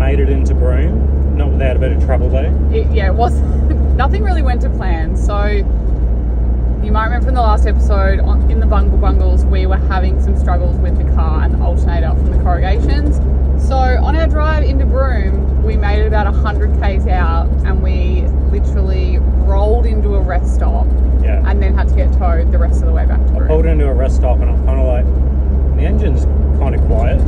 made it into Broome, not without a bit of trouble though. It was nothing really went to plan. So you might remember from the last episode in the bungles we were having some struggles with the car and the alternator from the corrugations. So on our drive into Broome, we made it about 100 k's out and we literally rolled into a rest stop. Yeah. And then had to get towed the rest of the way back to Broome. I pulled into a rest stop and I'm kind of like, the engine's kind of quiet.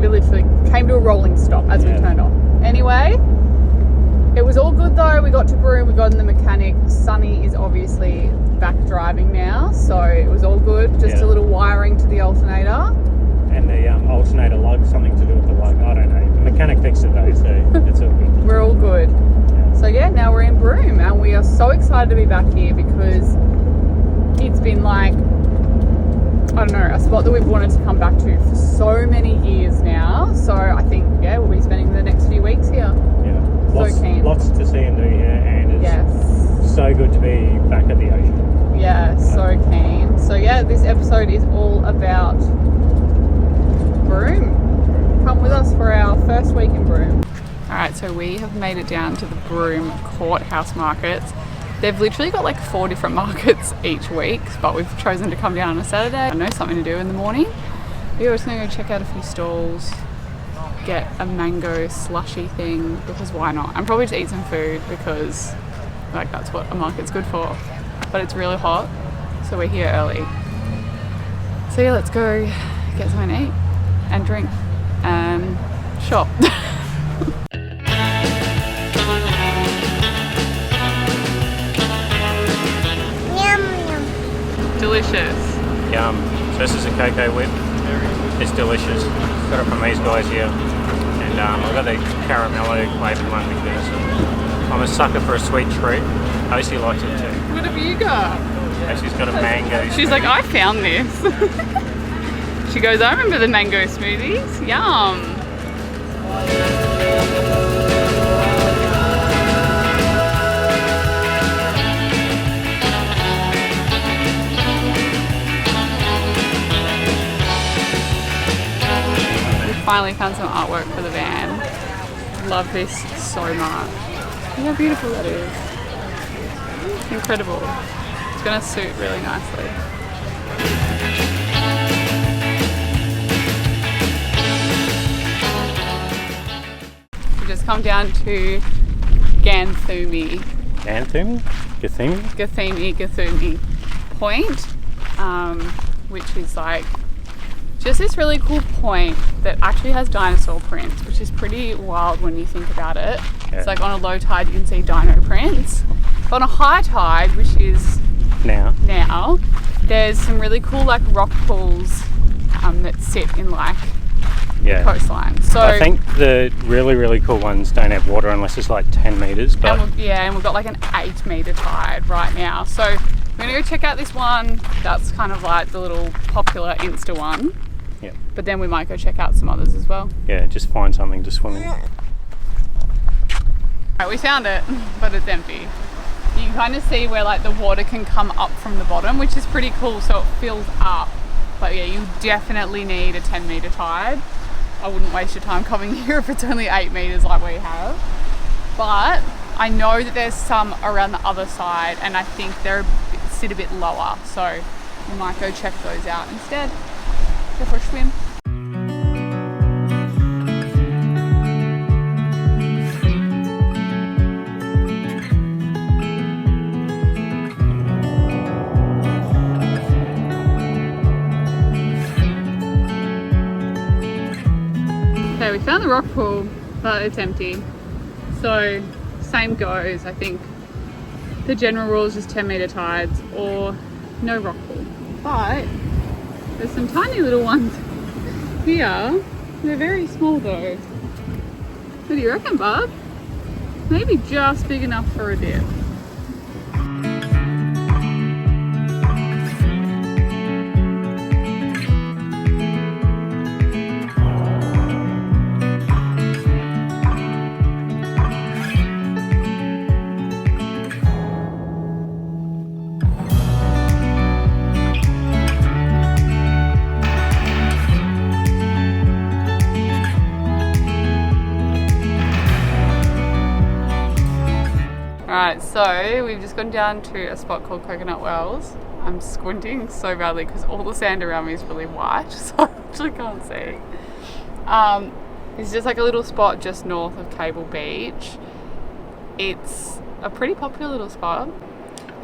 We literally came to a rolling stop as we turned off. Anyway, it was all good though. We got to Broome, we got in the mechanic. Sunny is obviously back driving now, so it was all good. Just a little wiring to the alternator. And the alternator lug, something to do with the lug, I don't know. The mechanic fixed it though, so it's all good. We're all good. So yeah, now we're in Broome and we are so excited to be back here because it's been like, I don't know, a spot that we've wanted to come back to for so many years now. So I think, we'll be spending the next few weeks here. Yeah. So keen. Lots to see and do here, and it's so good to be back at the ocean. Yeah, so keen. So yeah, this episode is all about Broome. Come with us for our first week in Broome. Alright, so we have made it down to the Broome Courthouse Market. They've literally got like 4 different markets each week, but we've chosen to come down on a Saturday. I know something to do in the morning. We're just going to go check out a few stalls, get a mango slushy thing, because why not? And probably to eat some food because like that's what a market's good for. But it's really hot, so we're here early. So yeah, let's go get something to eat and drink and shop. Delicious. Yum. So this is a cocoa whip. It's delicious. Got it from these guys here. And I've got the caramello flavoured one because I'm a sucker for a sweet treat. Ocie likes it too. What have you got? Ocie's got a mango. She's like, I found this. She goes, I remember the mango smoothies. Yum. Finally found some artwork for the van. Love this so much. Look how beautiful that is. Incredible. It's going to suit really nicely. We just come down to Gantheume. Gantheume Point, which is like just this really cool point that actually has dinosaur prints, which is pretty wild when you think about it. Yeah. It's like on a low tide you can see dino prints. But on a high tide, which is now, there's some really cool like rock pools that sit in like the coastline. So I think the really cool ones don't have water unless it's like 10 metres. But and we've got like an 8 metre tide right now. So we're gonna go check out this one. That's kind of like the little popular Insta one. Yeah. But then we might go check out some others as well. Yeah, just find something to swim in. Alright, we found it, but it's empty. You can kind of see where like the water can come up from the bottom, which is pretty cool, so it fills up. But yeah, you definitely need a 10 metre tide. I wouldn't waste your time coming here if it's only 8 metres like we have. But I know that there's some around the other side and I think sit a bit lower, so we might go check those out instead. Go for a swim. Okay, we found the rock pool, but it's empty. So same goes. I think the general rule is just 10 metre tides or no rock pool. But there's some tiny little ones here. They're very small though. What do you reckon, bub? Maybe just big enough for a dip. Alright, so we've just gone down to a spot called Coconut Wells. I'm squinting so badly because all the sand around me is really white, so I actually can't see. It's just like a little spot just north of Cable Beach. It's a pretty popular little spot.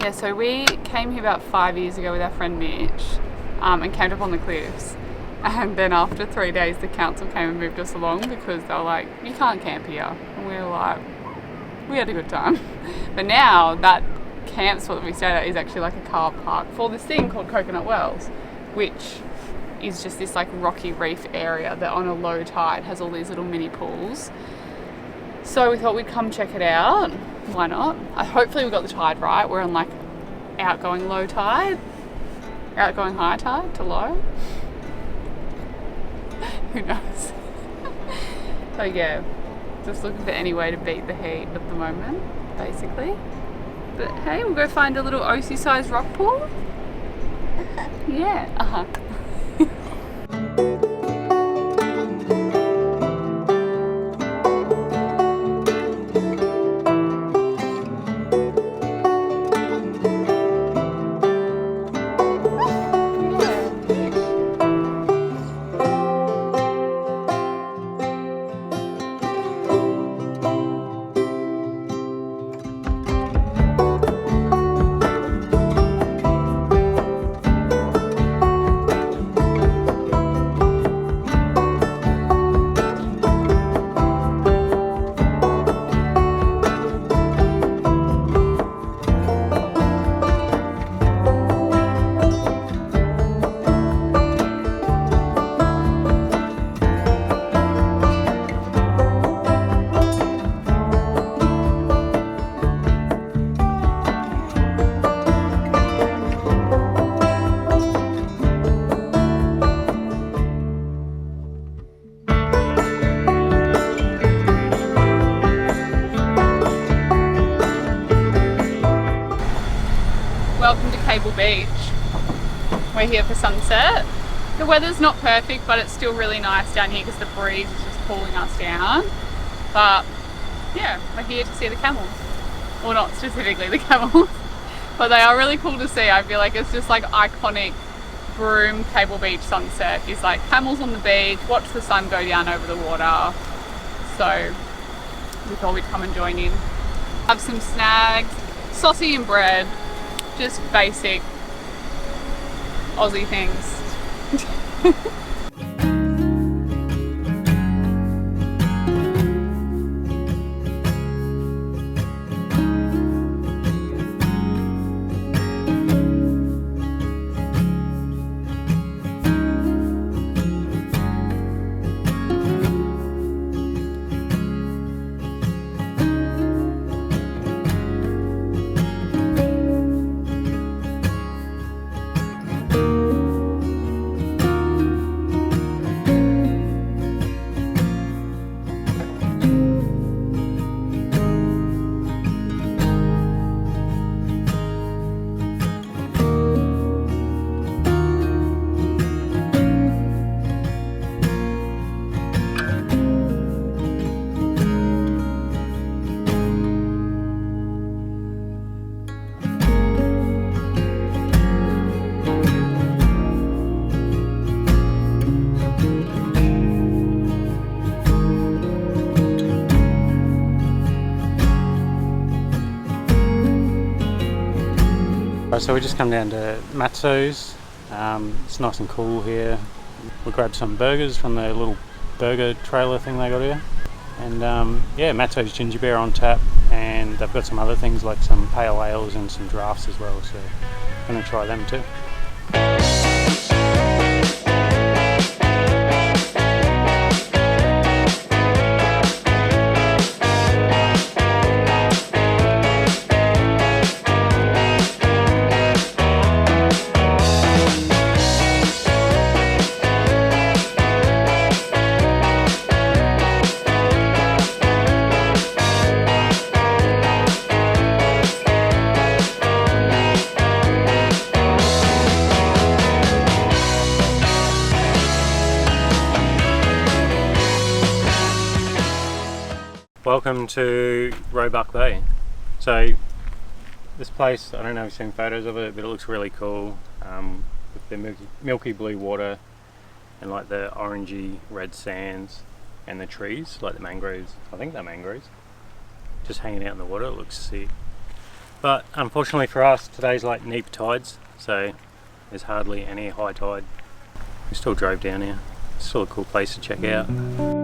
Yeah, so we came here about 5 years ago with our friend Mitch and camped up on the cliffs. And then after 3 days, the council came and moved us along because they were like, you can't camp here. And we were like, we had a good time. But now that camp spot that we stayed at is actually like a car park for this thing called Coconut Wells, which is just this like rocky reef area that on a low tide has all these little mini pools. So we thought we'd come check it out. Why not? Hopefully we got the tide right. We're on like outgoing low tide, outgoing high tide to low. Who knows? So yeah, just looking for any way to beat the heat at the moment, basically. But hey, we'll go find a little Ocie sized rock pool. Yeah, welcome to Cable Beach. We're here for sunset. The weather's not perfect, but it's still really nice down here because the breeze is just cooling us down. But yeah, we're here to see the camels. Well, not specifically the camels, but they are really cool to see. I feel like it's just like iconic Broome Cable Beach sunset. Is like camels on the beach, watch the sun go down over the water. So we thought we'd come and join in. Have some snags, saucy and bread. Just basic Aussie things. So we just come down to Matsos. It's nice and cool here. We grabbed some burgers from the little burger trailer thing they got here. And yeah, Matso's ginger beer on tap, and they've got some other things like some pale ales and some drafts as well, so I'm going to try them too. Welcome to Roebuck Bay. So This place, I don't know if you've seen photos of it, but it looks really cool. With the milky blue water and like the orangey red sands and the trees, like the mangroves. I think they're mangroves. Just hanging out in the water, it looks sick. But unfortunately for us, today's like neap tides, so there's hardly any high tide. We still drove down here. It's still a cool place to check out.